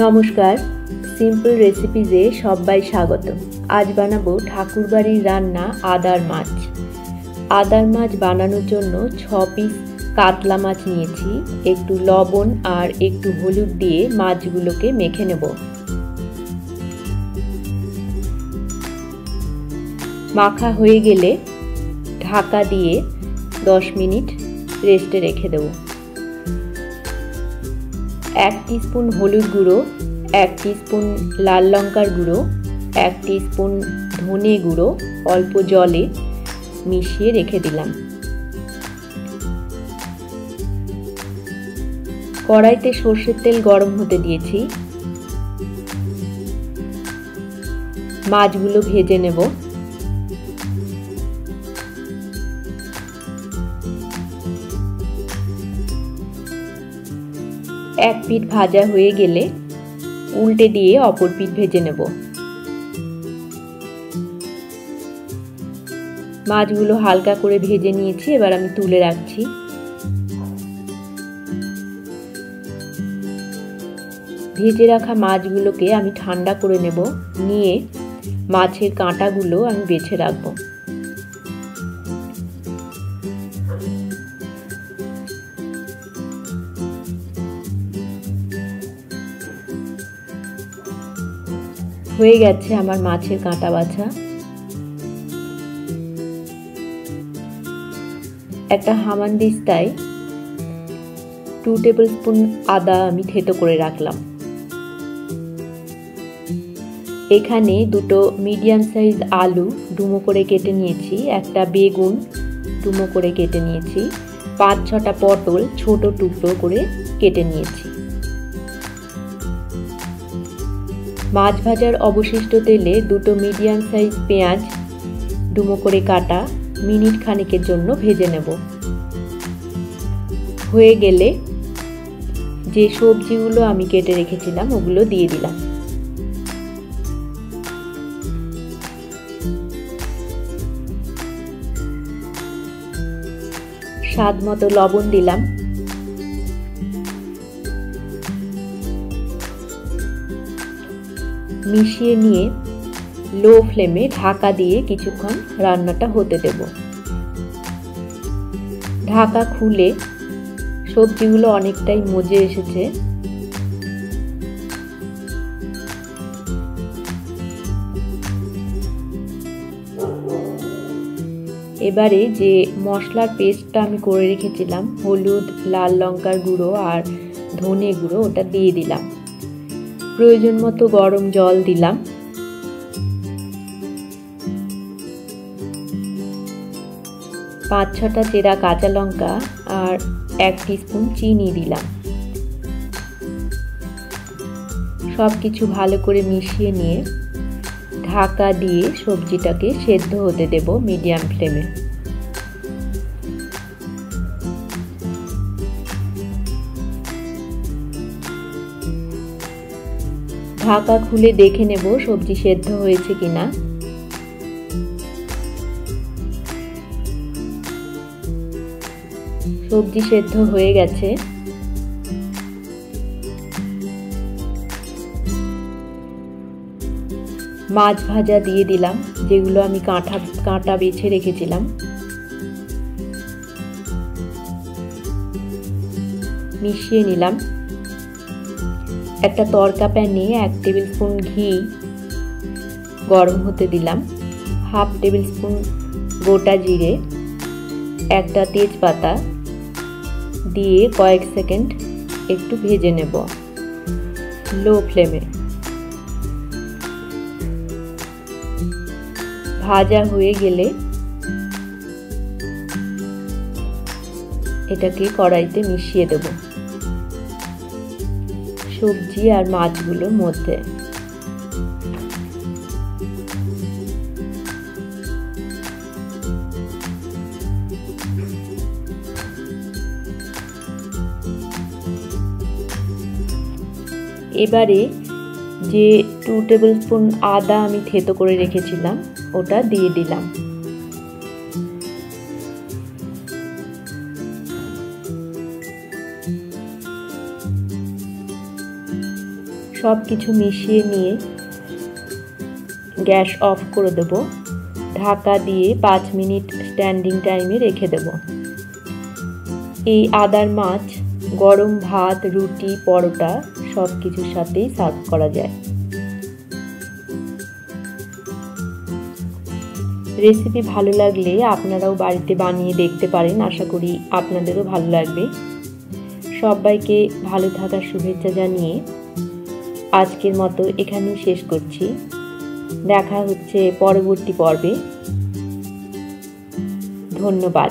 নমস্কার, সিম্পল রেসিপিজে সবাই স্বাগত। আজ বানাবো ঠাকুরবাড়ির রান্না আদার মাছ। আদার মাছ বানানোর জন্য 6 পিস কাতলা মাছ নিয়েছি। একটু লবণ আর একটু হলুদ দিয়ে মাছগুলোকে মেখে নেব। মাখা হয়ে গেলে ঢাকা দিয়ে 10 মিনিট রেস্টে রেখে দেব। 1 টিস্পুন হলুদ গুঁড়ো, 1 টিস্পুন লাল লঙ্কার গুঁড়ো, 1 টিস্পুন ধনে গুঁড়ো অল্প জলে মিশিয়ে রেখে দিলাম। কড়াইতে সর্ষের তেল গরম হতে দিয়েছি। মাছগুলো ভেজে নেব। এক পিঠ ভাজা হয়ে গেলে উল্টে দিয়ে অপর পিঠ ভেজে নেব। মাছগুলো হালকা করে ভেজে নিয়েছি, এবার আমি তুলে রাখছি। ভেজে রাখা মাছগুলোকে আমি ঠান্ডা করে নেব, নিয়ে মাছের কাঁটাগুলো আমি বেছে রাখবো। হয়ে গেছে আমার মাছের কাঁটা বাছা। একটা হামানদিস্তায় 2 টেবিল স্পুন আদা আমি থেতো করে রাখলাম। এখানে দুটো মিডিয়াম সাইজ আলু ডুমো করে কেটে নিয়েছি, একটা বেগুন ডুমো করে কেটে নিয়েছি, 5-6টা পটল ছোট টুকরো করে কেটে নিয়েছি। মাছ ভাজার অবশিষ্ট তেলে দুটো মিডিয়াম সাইজ পেঁয়াজ ডুমো করে কাটা মিনিট খানেকের জন্য ভেজে নেব। হয়ে গেলে যে সবজিগুলো আমি কেটে রেখেছিলাম ওগুলো দিয়ে দিলাম। স্বাদ মতো লবণ দিলাম। মিশিয়ে নিয়ে লো ফ্লেমে ঢাকা দিয়ে কিছুক্ষণ রান্নাটা হতে দেব। ঢাকা খুলে সবজিগুলো অনেকটাই মজে এসেছে। এবারে যে মশলার পেস্টটা আমি করে রেখেছিলাম, হলুদ, লাল লঙ্কার গুঁড়ো আর ধনে গুঁড়ো, ওটা দিয়ে দিলাম। প্রয়োজন মতো গরম জল দিলাম। পাঁচ 6টা চেরা কাঁচা লঙ্কা আর 1 টিস্পুন চিনি দিলাম। সব কিছু ভালো করে মিশিয়ে নিয়ে ঢাকা দিয়ে সবজিটাকে সেদ্ধ হতে দেব মিডিয়াম ফ্লেমে। ঢাকা খুলে দেখে নেব সবজি সেদ্ধ হয়েছে কিনা। সবজি সেদ্ধ হয়ে গেছে। মাছ ভাজা দিয়ে দিলাম, যেগুলো আমি কাঁটা বেছে রেখেছিলাম। মিশিয়ে নিলাম। একটা তড়কা প্যানে 1 টেবিল স্পুন ঘি গরম হতে দিলাম। 1/2 টেবিল স্পুন গোটা জিরে, একটা তেজপাতা দিয়ে কয়েক সেকেন্ড একটু ভেজে নেব লো ফ্লেমে। ভাজা হয়ে গেলে এটাকে কড়াইতে মিশিয়ে দেব সবজি আর মাছগুলোর মধ্যে। এবারে যে 2 টেবিল স্পুন আদা আমি থেতো করে রেখেছিলাম ওটা দিয়ে দিলাম। সব কিছু মিশিয়ে নিয়ে গ্যাস অফ করে দেব। ঢাকা দিয়ে 5 মিনিট স্ট্যান্ডিং টাইমে রেখে দেব। এই আদার মাছ গরম ভাত, রুটি, পরোটা সব কিছুর সাথেই সার্ভ করা যায়। রেসিপি ভালো লাগলে আপনারাও বাড়িতে বানিয়ে দেখতে পারেন। আশা করি আপনাদেরও ভালো লাগবে। সবাইকে ভালো থাকার শুভেচ্ছা জানিয়ে আজকের মতো এখানেই শেষ করছি। দেখা হচ্ছে পরবর্তী পর্বে। ধন্যবাদ।